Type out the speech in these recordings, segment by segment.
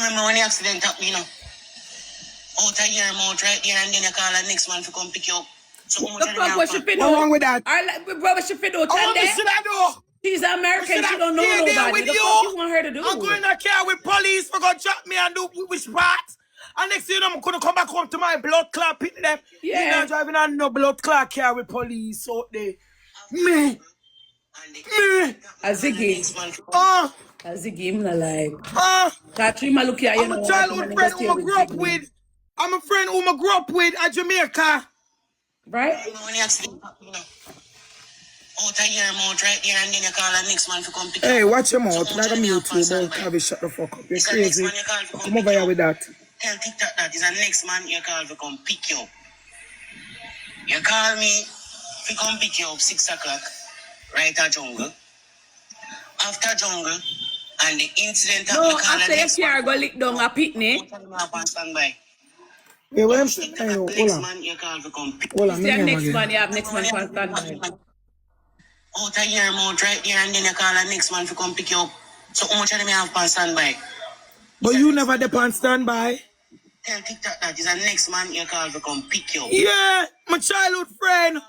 remember when the accident happened, you know? Out of your mouth right there, and then you call the next man to come pick you up. So The fuck was she finna do? What's wrong with that? What she finna do? What should I do? She's American. She don't know stay there nobody. with The you? fuck you want her to do? I'm going in a car with police for go drop me and do which part. And next thing you know, I'm gonna come back home to my blood clot pit them. Yeah. You're not driving on no blood clot car with police out there. Me. A Ziggy. A Ziggy, I'm not like. Katrina look here, you I'm know. a childhood friend who I grew up with. I'm a friend who I grew up with at Jamaica. Right? When the accident happened, you know? Out of your mouth right there, and then you call the next man to come pick you up. Hey, watch your mouth. So Not a mute too, but Kavi, shut the fuck up. You're It's the crazy. next man you call to Come over here with that. Tell TikTok that is the next man you call to come pick you up. You call me to come pick you up 6 o'clock, right at jungle. After jungle, and the incident No, after your car go lick down a pitney. Yeah, what I'm saying? Hey, hold on. Man you call to come pick Hold on, See, next man, you have next man for standby. out of your mouth right there, and then you call the next man to come pick you up. So how much of them you have on standby? But you never depend standby. Tell TikTok that is the next man you call to come pick you up. Yeah, my childhood friend.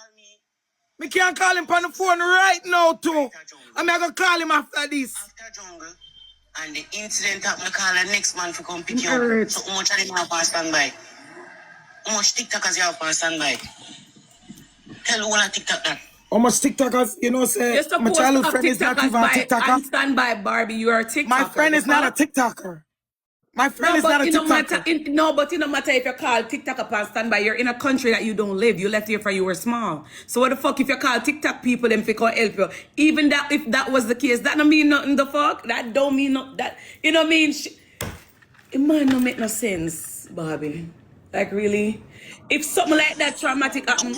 Me can't call him on the phone right now too. I'm gonna call him after this. After jungle, and the incident happened, you call the next man to come pick you up. So how much of them you have on standby? How much TikTokers you have on standby? Tell all the TikTok that. How much TikTokers, you know, say You're my supposed childhood to friend is not TikTokers even a by TikToker. and standby Barbie. You are a TikToker. My friend is not a TikToker. My friend is not a TikToker. No, but it don't matter if you call TikTok upon standby. You're in a country that you don't live. You left here for you were small. So what the fuck if you call TikTok people them fi come help you? Even that if that was the case, that don't mean nothing. The fuck that don't mean no that you know what I mean. It might not make no sense, Barbie. Like really, if something like that traumatic happen,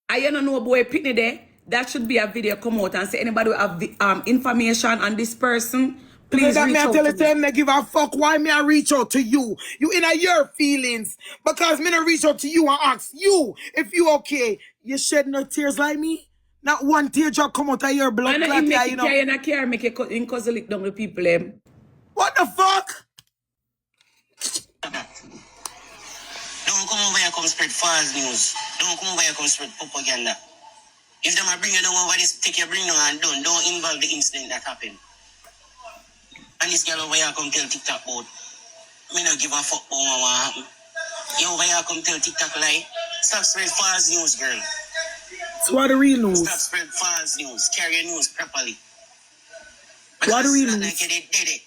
I don't know boy pitney there. That should be a video come out and say anybody who have information on this person. Please that reach me I out tell to it them me. they give a fuck why me I reach out to you. You in your feelings. Because me not reach out to you and ask you if you okay. You shed no tears like me? Not one tear drop come out of your blood Why not clot, him make you it know. carry in a car, make it in cause lick down the people What the fuck? Don't come over here come spread false news. Don't come over here come spread propaganda. If them are bring you down over this, take your bring down and done. Don't involve the incident that happened. And this girl over here come tell TikTok about me not give a fuck about what happened. You over here come tell TikTok lie. Stop spread false news, girl. So what the real news? Stop spread false news. Carry your news properly. What the real news? Like you did it.